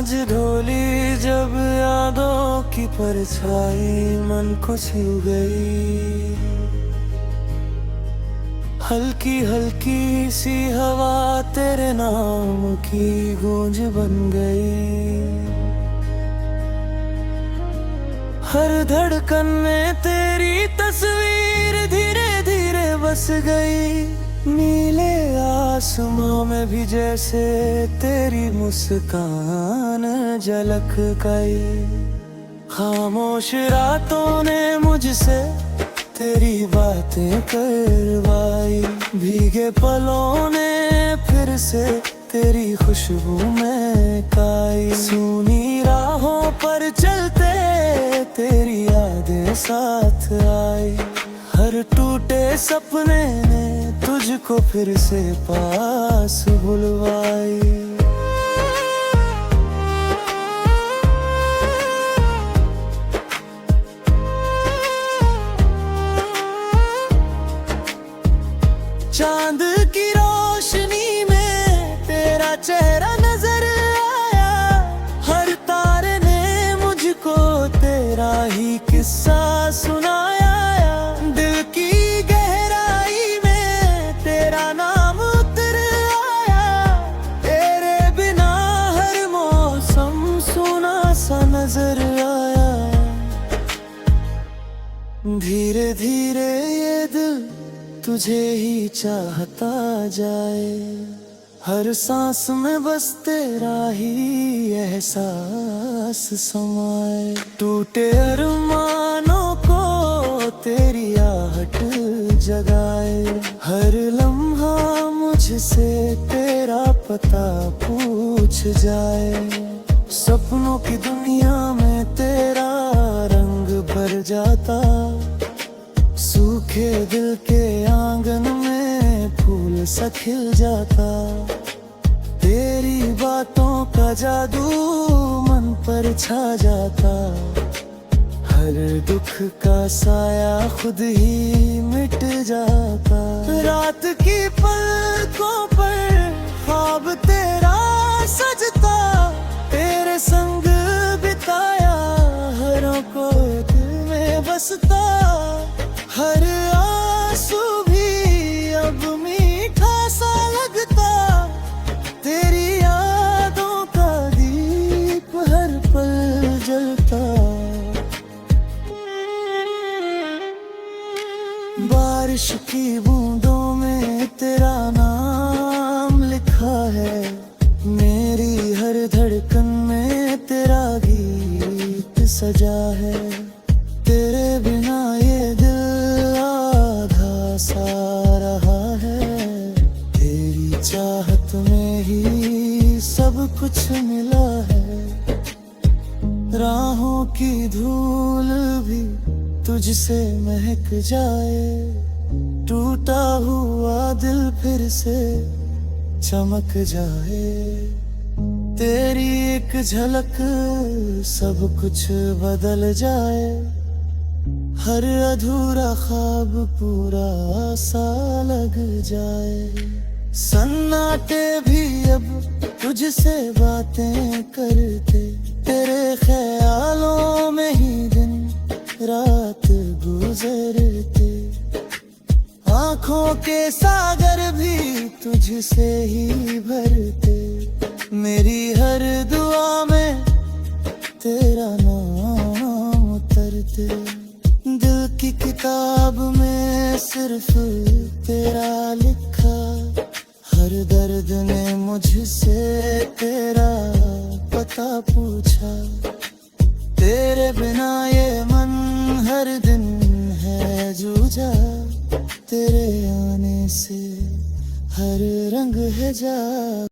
सांझ ढोली जब यादों की परछाई मन को छू गई। हल्की हल्की सी हवा तेरे नाम की गूंज बन गई। हर धड़कन में तेरी तस्वीर धीरे धीरे बस गई। नीले आसमां में भी जैसे तेरी मुस्कान झलक गई। खामोश रातों ने मुझसे तेरी बातें करवाई। भीगे पलों ने फिर से तेरी खुशबू में खाई। सूनी राहों पर चलते तेरी यादें साथ आई। हर टूटे सपने ने तुझको फिर से पास बुलवाई। चांद की रोशनी में तेरा चेहरा नजर आया। हर तारे ने मुझको तेरा ही किस्सा सुनाया। दिल की गहराई में तेरा नाम उतर आया। तेरे बिना हर मौसम सुना सा नजर आया। धीरे धीरे ये दिल तुझे ही चाहता जाए। हर सांस में बस तेरा ही एहसास समाए। टूटे अरमानों को तेरी आहट जगाए। हर लम्हा मुझसे तेरा पता पूछ जाए। सपनों की दुनिया में तेरा रंग भर जाता। सूखे दिल के आंगन में फूल सा खिल जाता। तेरी बातों का जादू मन पर छा जाता। हर दुख का साया खुद ही मिट जाता। रात की पलकों पर ख्वाब तेरा सजता। तेरे संग बिताया हरों को दिल में बसता। हर आंसू भी अब मीठा सा लगता। तेरी यादों का दीप हर पल जलता। बारिश की बूंदों में तेरा नाम लिखा है। मेरी हर धड़कन में तेरा गीत सजा है। तेरे बिना ये दिल आधा सा रहा है। तेरी चाहत में ही सब कुछ मिला है। राहों की धूल भी तुझसे महक जाए। टूटा हुआ दिल फिर से चमक जाए। तेरी एक झलक सब कुछ बदल जाए। हर अधूरा ख्वाब पूरा सा लग जाए। सन्नाटे भी अब तुझसे बातें करते। तेरे ख्यालों में ही दिन रात गुजरते। आँखों के सागर भी तुझसे ही भरते। मेरी हर दुआ में तेरा नाम उतरते। दिल की किताब में सिर्फ तेरा लिखा। हर दर्द ने मुझसे तेरा पता पूछा। तेरे बिना ये मन हर दिन है जूझा। तेरे आने से हर रंग है जा।